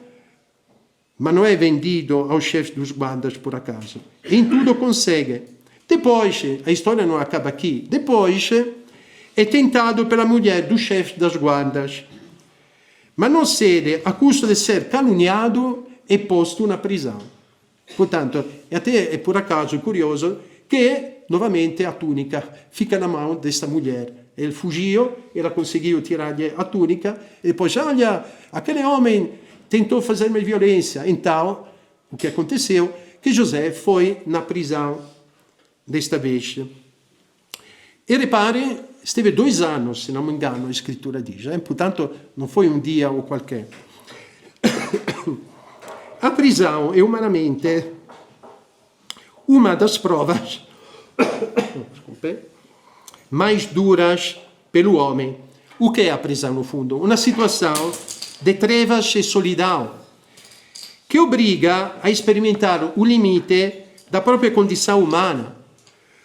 mas não é vendido ao chefe dos guardas por acaso. Em tudo consegue. Depois, a história não acaba aqui. Depois, é tentado pela mulher do chefe das guardas. ma non cede a custo di essere calunniato e posto na prisão. Portanto, até é por acaso curioso che novamente a túnica fica na mão desta mulher. Ele fugiu, ela conseguiu tirar-lhe a túnica e depois, olha, aquele homem tentou fazer-me violência. Então, o que aconteceu? Que José foi na prisão desta vez. E repare, esteve 2 anos, se não me engano, a escritura diz. Portanto, não foi um dia ou qualquer. A prisão é humanamente uma das provas mais duras pelo homem. O que é a prisão, no fundo? Uma situação de trevas e solidão que obriga a experimentar o limite da própria condição humana,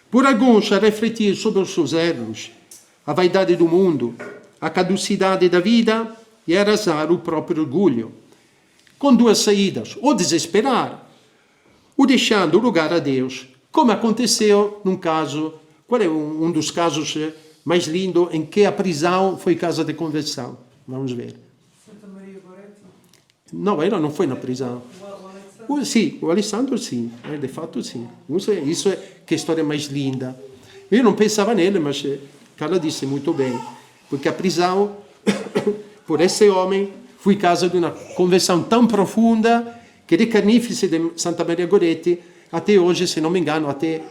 por alguns a refletir sobre os seus erros, a vaidade do mundo, a caducidade da vida e a arrasar o próprio orgulho, com 2 saídas: ou desesperar, ou deixando lugar a Deus, como aconteceu num caso, qual é um dos casos mais lindos em que a prisão foi casa de conversão? Vamos ver. Santa Maria Goretti? Não, ela não foi na prisão. Sim, o Alessandro sim, de fato sim. Isso é que história mais linda. Eu não pensava nele, mas Carla disse muito bem, porque a prisão, por esse homem, foi casa de uma conversão tão profunda que de carnefice de Santa Maria Goretti, até hoje, se não me engano, até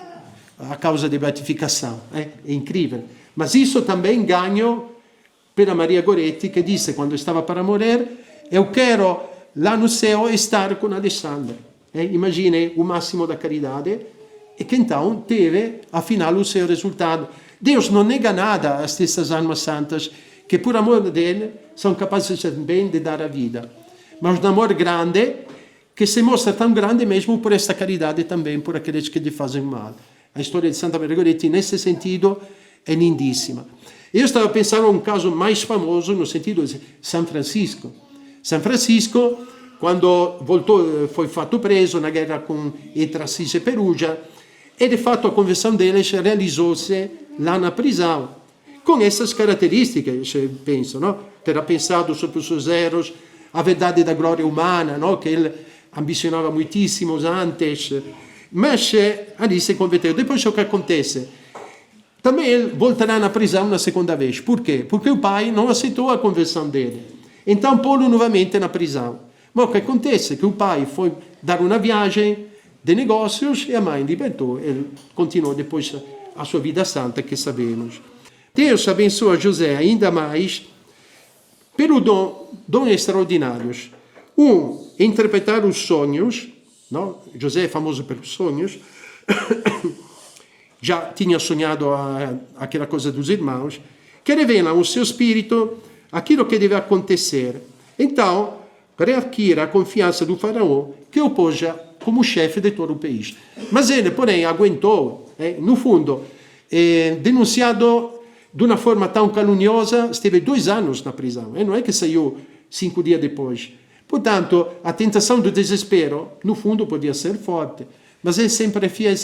a causa de beatificação. É incrível. Mas isso também ganho per Maria Goretti, que disse, quando estava para morrer, eu quero lá no céu estar com Alessandra. Imagine o máximo da caridade, e que então teve, afinal, o seu resultado. Deus não nega nada a estas almas santas, que por amor dele são capazes também de dar a vida. Mas um amor grande, que se mostra tão grande mesmo por esta caridade também, por aqueles que lhe fazem mal. A história de Santa Maria Goretti, nesse sentido, é lindíssima. Eu estava pensando em um caso mais famoso, no sentido de San Francisco. San Francisco, quando voltou, foi fatto preso na guerra entre Assis e Perugia, e de fatto a conversão deles realizou-se lá na prisão, com essas características, penso, não? Terá pensado sobre os seus erros, a verdade da glória humana, não? Que ele ambicionava muitíssimo antes, mas ali se converteu. Depois o que acontece? Também ele voltará na prisão na segunda vez. Por quê? Porque o pai não aceitou a conversão dele. Então pô-lo novamente na prisão. Mas o que acontece? Que o pai foi dar uma viagem de negócios e a mãe libertou. Ele continuou depois a sua vida santa, que sabemos. Deus abençoa José ainda mais pelo dom extraordinários. Interpretar os sonhos. Não? José é famoso pelos sonhos. Já tinha sonhado aquela coisa dos irmãos, que revela o seu espírito aquilo que deve acontecer. Então, readquire a confiança do faraó, que o poja como chefe de todo o país. Mas ele, porém, aguentou, no fundo, denunciado de uma forma tão caluniosa, esteve 2 anos na prisão, não é que saiu 5 dias depois. Portanto, a tentação do desespero, no fundo, podia ser forte, mas é sempre fiel,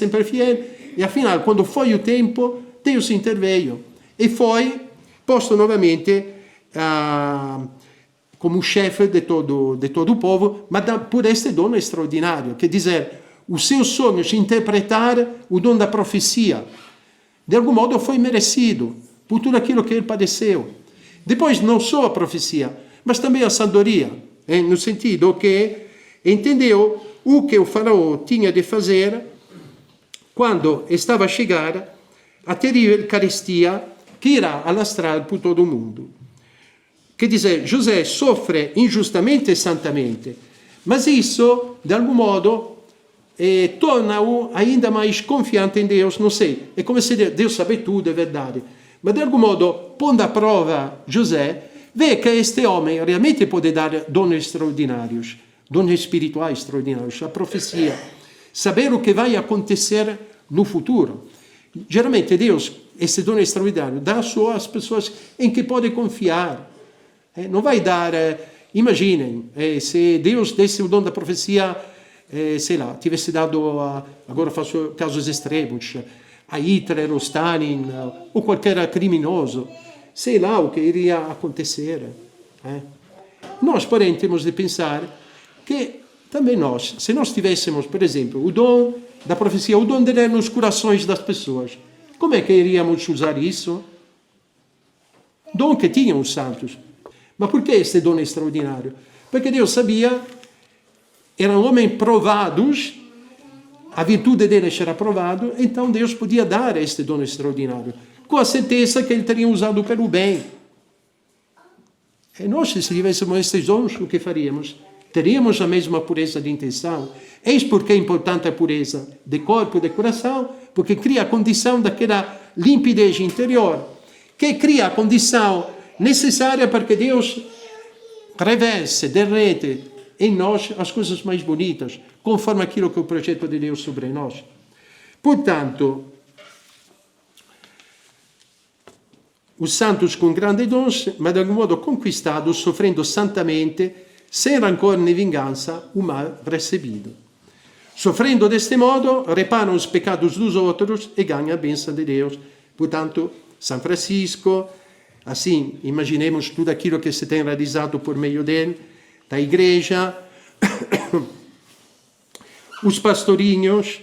e afinal, quando foi o tempo, Deus interveio e foi posto novamente como chefe de todo o povo, mas por este dom extraordinário, que dizer, os seus sonhos, interpretar o dom da profecia, de algum modo foi merecido por tudo aquilo que ele padeceu. Depois, não só a profecia, mas também a sabedoria, no sentido que entendeu o que o faraó tinha de fazer quando estava a chegar a terrível carestia que irá alastrar por todo o mundo. Quer dizer, José sofre injustamente e santamente, mas isso, de algum modo, torna-o ainda mais confiante em Deus. Não sei, é como se Deus sabe tudo, é verdade. Mas, de algum modo, pondo à prova José, vê que este homem realmente pode dar dons extraordinários, dons espirituais extraordinários, a profecia, saber o que vai acontecer no futuro. Geralmente Deus, esse dom extraordinário, dá só às pessoas em que pode confiar. Não vai dar, imaginem, se Deus desse o dom da profecia, sei lá, tivesse dado, agora faço casos extremos, a Hitler ou Stalin, ou qualquer criminoso, sei lá o que iria acontecer. nós, porém, temos de pensar que também nós, se nós tivéssemos, por exemplo, o dom da profecia, o dom de ler nos corações das pessoas, como é que iríamos usar isso? Dom que tinham os santos. Mas por que este dom extraordinário? Porque Deus sabia, eram homens provados, a virtude deles era provada, então Deus podia dar este dom extraordinário, com a certeza que ele teria usado para o bem. E nós, se tivéssemos estes dons, o que faríamos? Teríamos a mesma pureza de intenção. Eis porque é importante a pureza de corpo e de coração, porque cria a condição daquela limpidez interior, que cria a condição necessária para que Deus revesse, derrete em nós as coisas mais bonitas, conforme aquilo que é o projeto de Deus sobre nós. Portanto, os santos com grandes dons, mas de algum modo conquistados, sofrendo santamente, sem rancor nem vingança, o mal recebido. Sofrendo deste modo, reparam os pecados dos outros e ganham a bênção de Deus. Portanto, São Francisco, assim, imaginemos tudo aquilo que se tem realizado por meio dele, da igreja, os pastorinhos,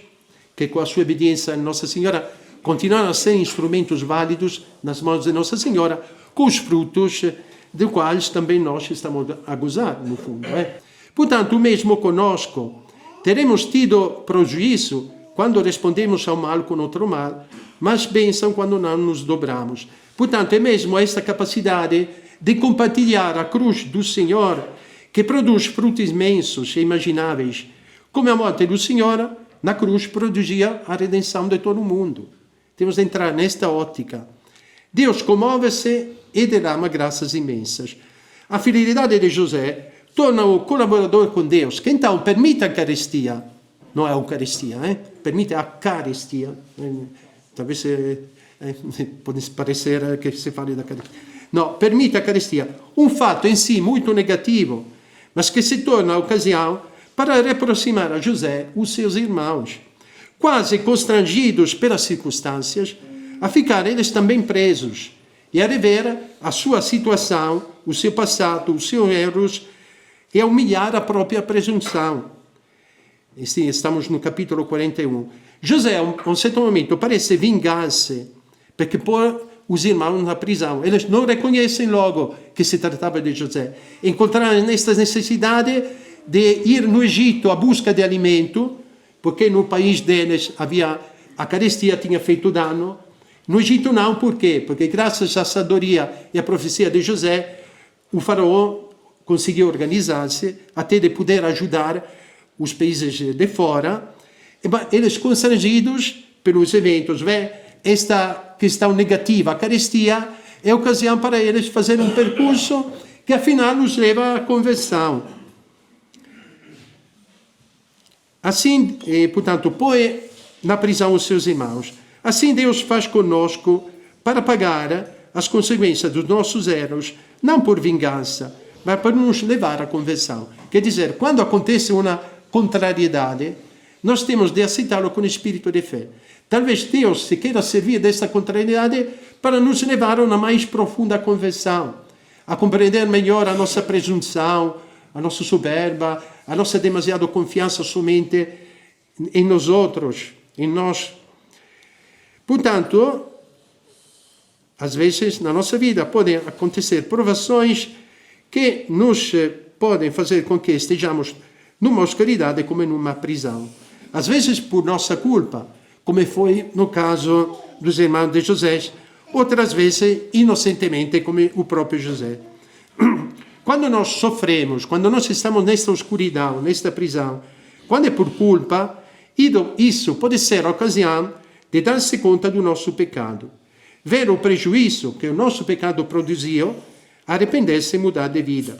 que com a sua obediência a Nossa Senhora continuaram a ser instrumentos válidos nas mãos de Nossa Senhora, com os frutos de quais também nós estamos a gozar, no fundo. Portanto, o mesmo conosco. Teremos tido prejuízo quando respondemos ao mal com outro mal, mas bênção quando não nos dobramos. Portanto, é mesmo esta capacidade de compartilhar a cruz do Senhor que produz frutos imensos e imagináveis, como a morte do Senhor na cruz produzia a redenção de todo o mundo. Temos de entrar nesta ótica. Deus comove-se e derrama graças imensas. A fidelidade de José torna-o colaborador com Deus, que então permite a Eucaristia, não a Eucaristia, permite a carestia. Talvez pode parecer que se fale da Eucaristia. No, permite a Eucaristia. Um fato em si muito negativo, mas que se torna a ocasião para reaproximar a José os seus irmãos, quase constrangidos pelas circunstâncias, a ficar eles também presos e a rever a sua situação, o seu passado, os seus erros e a humilhar a própria presunção. E sim, estamos no capítulo 41. José, a um certo momento, parece vingar-se, porque pôr os irmãos na prisão. Eles não reconhecem logo que se tratava de José. Encontraram esta necessidade de ir no Egito à busca de alimento, porque no país deles a carestia tinha feito dano. No Egito não, por quê? Porque graças à sabedoria e à profecia de José, o faraó conseguiu organizar-se até de poder ajudar os países de fora. Eles constrangidos pelos eventos, esta questão negativa, a carestia, é ocasião para eles fazerem um percurso que afinal nos leva à conversão. Assim, portanto, põe na prisão os seus irmãos. Assim Deus faz conosco para pagar as consequências dos nossos erros, não por vingança, mas para nos levar à conversão. Quer dizer, quando acontece uma contrariedade, nós temos de aceitá-lo com espírito de fé. Talvez Deus se queira servir desta contrariedade para nos levar a uma mais profunda conversão, a compreender melhor a nossa presunção, a nossa soberba, a nossa demasiada confiança somente em nós outros, em nós. Portanto, às vezes na nossa vida podem acontecer provações que nos podem fazer com que estejamos numa oscuridade como numa prisão. Às vezes por nossa culpa, como foi no caso dos irmãos de José, outras vezes inocentemente, como o próprio José. Quando nós sofremos, quando nós estamos nesta oscuridão, nesta prisão, quando é por culpa, isso pode ser a ocasião de dar-se conta do nosso pecado, ver o prejuízo que o nosso pecado produziu, arrepender-se e mudar de vida.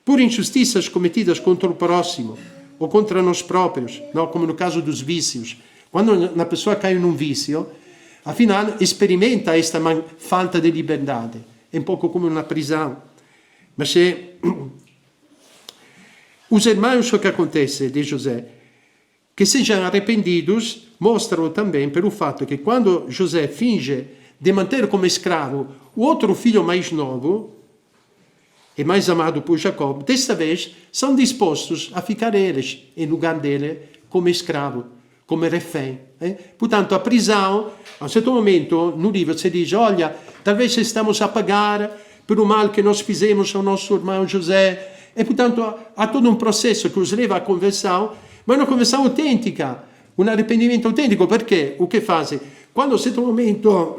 Por injustiças cometidas contra o próximo ou contra nós próprios, não como no caso dos vícios. Quando uma pessoa cai num vício, afinal experimenta esta falta de liberdade. É um pouco como uma prisão. Mas os irmãos, o que acontece de José, que sejam arrependidos, mostram também pelo fato que quando José finge de manter como escravo o outro filho mais novo, e mais amado por Jacob, desta vez são dispostos a ficar eles em lugar dele como escravo, como refém. Portanto, a prisão, a um certo momento no livro se diz, olha, talvez estamos a pagar pelo mal que nós fizemos ao nosso irmão José, e portanto há todo um processo que os leva à conversão, ma una conversione autentica, un arrependimento autentico, perché o che fazem? Quando a un certo momento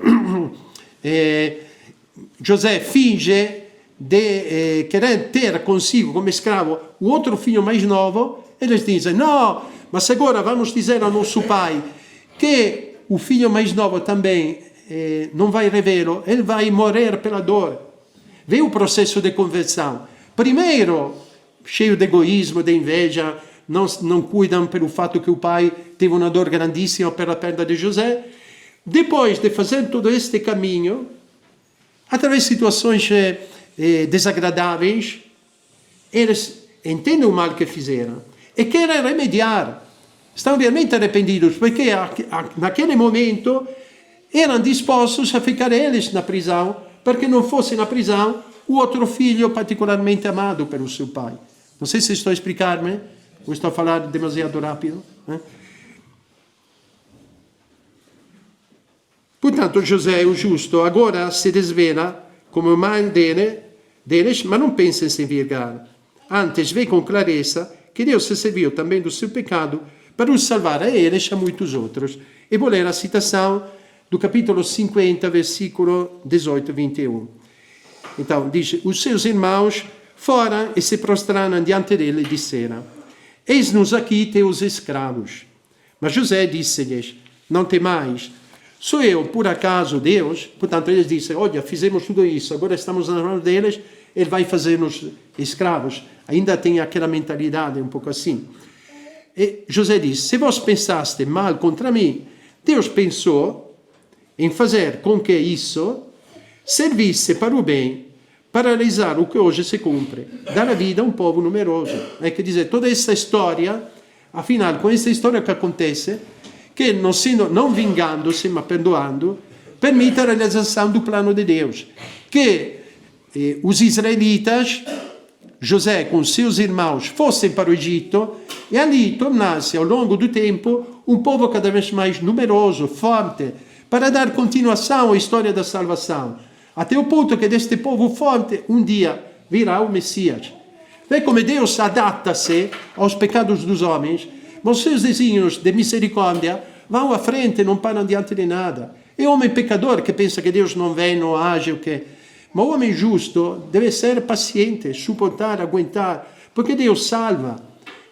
José finge de querer ter consigo como escravo o outro filho mais novo, eles dizem, no, mas agora vamos dizer ao nosso pai que o filho mais novo também não vai revê-lo, ele vai morrer pela dor. Vê o processo de conversão. Primeiro, cheio de egoísmo, de inveja, não cuidam pelo fato que o pai teve uma dor grandíssima pela perda de José. Depois de fazer todo este caminho, através de situações desagradáveis, eles entendem o mal que fizeram e querem remediar. Estão realmente arrependidos, porque naquele momento eram dispostos a ficar eles na prisão, porque não fosse na prisão o outro filho particolarmente amado pelo seu pai. Não sei se estou a explicar-me, ou estou a falar demasiado rápido. Portanto, José, o justo, agora se desvela como mãe deles, mas não pensa em se vingar. Antes vê com clareza que Deus se serviu também do seu pecado para os salvar a eles e a muitos outros. E vou ler a citação do capítulo 50, versículo 18 e 21. Então, diz, os seus irmãos foram e se prostraram diante dele e disseram, eis-nos aqui teus escravos. Mas José disse-lhes, não temais, sou eu, por acaso, Deus? Portanto, eles disseram, olha, fizemos tudo isso, agora estamos nas mãos deles, ele vai fazer-nos escravos. Ainda tem aquela mentalidade um pouco assim. E José disse, se vós pensaste mal contra mim, Deus pensou em fazer com que isso servisse para o bem, para realizar o que hoje se cumpre, dar a vida a um povo numeroso. É que dizer, toda essa história, afinal, com essa história que acontece, que não vingando-se, mas perdoando, permite a realização do plano de Deus. Que os israelitas, José com seus irmãos, fossem para o Egito e ali tornasse, ao longo do tempo, um povo cada vez mais numeroso, forte, para dar continuação à história da salvação. Até o ponto que deste povo forte, um dia, virá o Messias. Vê como Deus adapta-se aos pecados dos homens, mas os seus desígnios de misericórdia vão à frente, não param diante de nada. É o homem pecador que pensa que Deus não vem, não age, o quê? Mas o homem justo deve ser paciente, suportar, aguentar, porque Deus salva.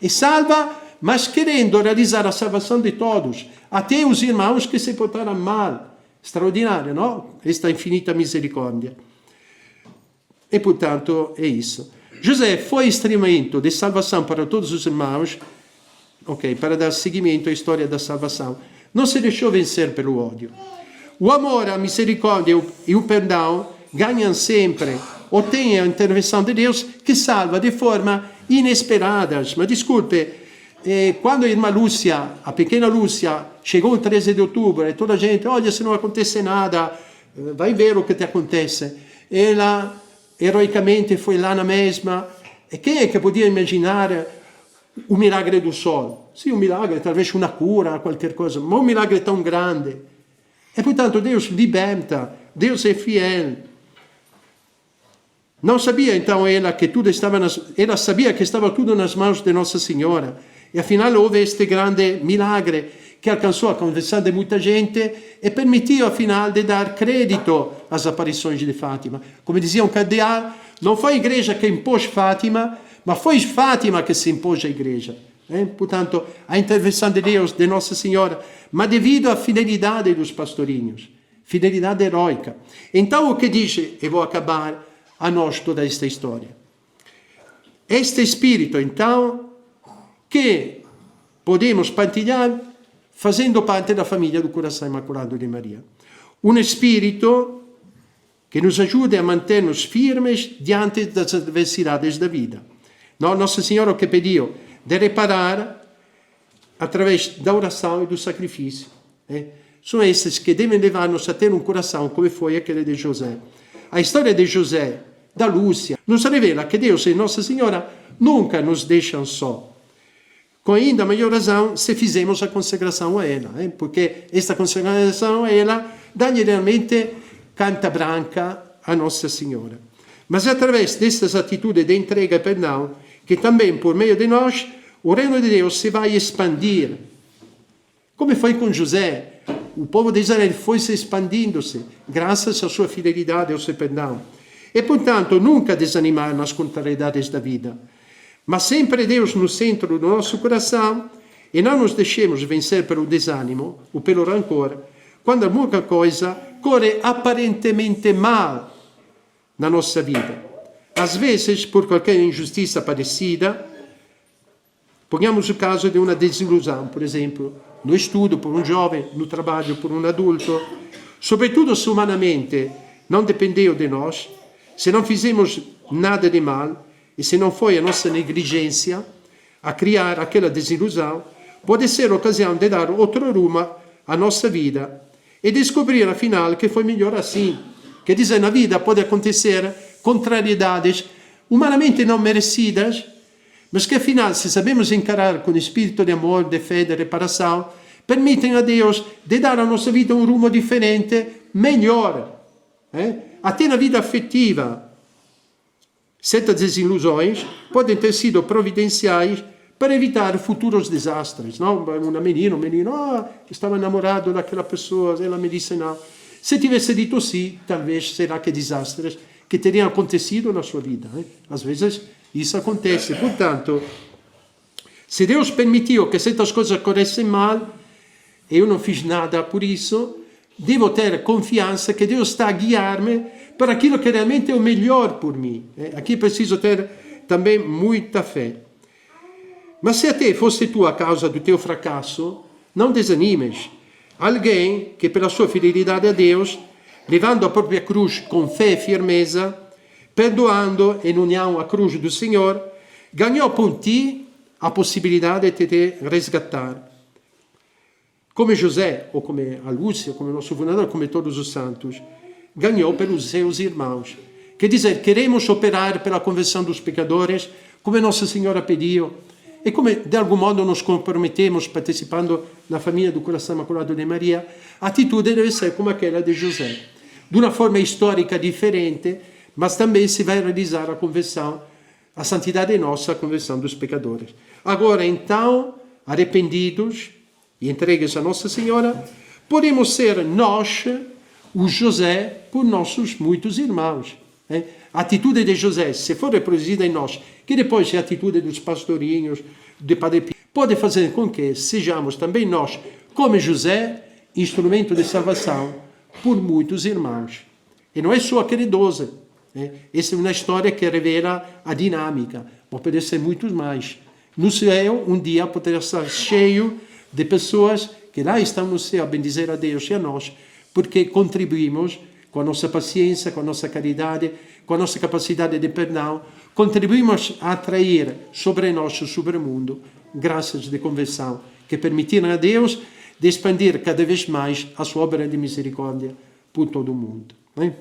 E salva, mas querendo realizar a salvação de todos, até os irmãos que se portaram mal. Straordinario, não? Esta infinita misericórdia. E, portanto, é isso. José foi instrumento de salvação para todos os irmãos, para dar seguimento à história da salvação. Não se deixou vencer pelo ódio. O amor, a misericórdia e o perdão ganham sempre, ottenham a intervenção de Deus que salva de forma inesperada. Mas desculpe, quando a irmã Lúcia, a pequena Lúcia, chegou o 13 de outubro e toda a gente, olha, se não acontece nada, vai ver o que te acontece. Ela, eroicamente, foi lá na mesma. E quem é que podia imaginar o milagre do sol? Sim, um milagre, talvez uma cura, qualquer coisa, mas um milagre tão grande. E, portanto, Deus liberta, Deus é fiel. Não sabia, então, ela sabia que estava tudo nas mãos de Nossa Senhora. E, afinal, houve este grande milagre que alcançou a conversão de muita gente e permitiu, afinal, de dar crédito às aparições de Fátima. Como dizia um cardeal, não foi a igreja que impôs Fátima, mas foi Fátima que se impôs à igreja. Portanto, a intervenção de Deus, de Nossa Senhora, mas devido à fidelidade dos pastorinhos, fidelidade heroica. Então, o que diz, e vou acabar, a nós toda esta história? Este espírito, então, que podemos partilhar fazendo parte da família do Coração Imaculado de Maria. Um espírito que nos ajude a manter-nos firmes diante das adversidades da vida. Nossa Senhora o que pediu? De reparar através da oração e do sacrifício. São esses que devem levar-nos a ter um coração como foi aquele de José. A história de José da Lúcia, nos revela que Deus e Nossa Senhora nunca nos deixam só. Com ainda maior razão se fizemos a consagração a ela, porque esta consagração a ela dá-lhe realmente carta branca a Nossa Senhora. Mas é através destas atitudes de entrega e perdão que também, por meio de nós, o reino de Deus se vai expandir. Como foi com José, o povo de Israel foi se expandindo-se, graças à sua fidelidade e ao seu perdão. E, portanto, nunca desanimar nas contrariedades da vida, mas sempre Deus no centro do nosso coração e não nos deixemos vencer pelo desânimo ou pelo rancor, quando alguma coisa corre aparentemente mal na nossa vida. Às vezes, por qualquer injustiça parecida, poniamo o caso di una desilusão, por exemplo, no estudo por um jovem, no trabalho por um adulto, sobretudo se humanamente não dependeu de nós, se não fizemos nada de mal e se não foi a nossa negligência a criar aquela desilusão, pode ser ocasião de dar outro rumo à nossa vida e descobrir, afinal, que foi melhor assim. Quer dizer, na vida pode acontecer contrariedades humanamente não merecidas, mas que afinal, se sabemos encarar com espírito de amor, de fé, de reparação, permitem a Deus de dar à nossa vida um rumo diferente, melhor. Até na vida afetiva. Certas desilusões podem ter sido providenciais para evitar futuros desastres. Não? Uma menina, um menino, estava namorado daquela pessoa, ela me disse não. Se tivesse dito sim, talvez será que desastres que teriam acontecido na sua vida. Às vezes isso acontece. Portanto, se Deus permitiu que certas coisas corressem mal, e eu não fiz nada por isso, devo ter confiança que Deus está a guiar-me para aquilo que realmente é o melhor por mim. Aqui preciso ter também muita fé. Mas se a te fosse tu a causa do teu fracasso, não desanimes. Alguém que pela sua fidelidade a Deus, levando a própria cruz com fé e firmeza, perdoando em união à cruz do Senhor, ganhou por ti a possibilidade de te resgatar. Come José, ou come a Lúcia, como nosso fundador, come todos os santos, ganhou pelos seus irmãos. Quer dizer, queremos operar pela conversão dos pecadores, como Nossa Senhora pediu, e como de algum modo nos comprometemos participando na família do Coração Imaculado de Maria, a atitude deve ser como aquela de José. De uma forma histórica diferente, mas também se vai realizar a conversão, a santidade nossa, a conversão dos pecadores. Agora, então, arrependidos e entregues a Nossa Senhora, podemos ser nós, o José, por nossos muitos irmãos. A atitude de José, se for reproduzida em nós, que depois é a atitude dos pastorinhos, de Padre Pio, pode fazer com que sejamos também nós, como José, instrumento de salvação por muitos irmãos. E não é só aquele 12. Essa é uma história que revela a dinâmica. Pode ser muitos mais. No céu, um dia poderá estar cheio de pessoas que lá estão no céu a bendizer a Deus e a nós, porque contribuímos com a nossa paciência, com a nossa caridade, com a nossa capacidade de perdão, contribuímos a atrair sobre nós, sobre o mundo, graças de conversão, que permitiram a Deus de expandir cada vez mais a sua obra de misericórdia por todo o mundo.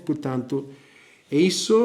Portanto, é isso.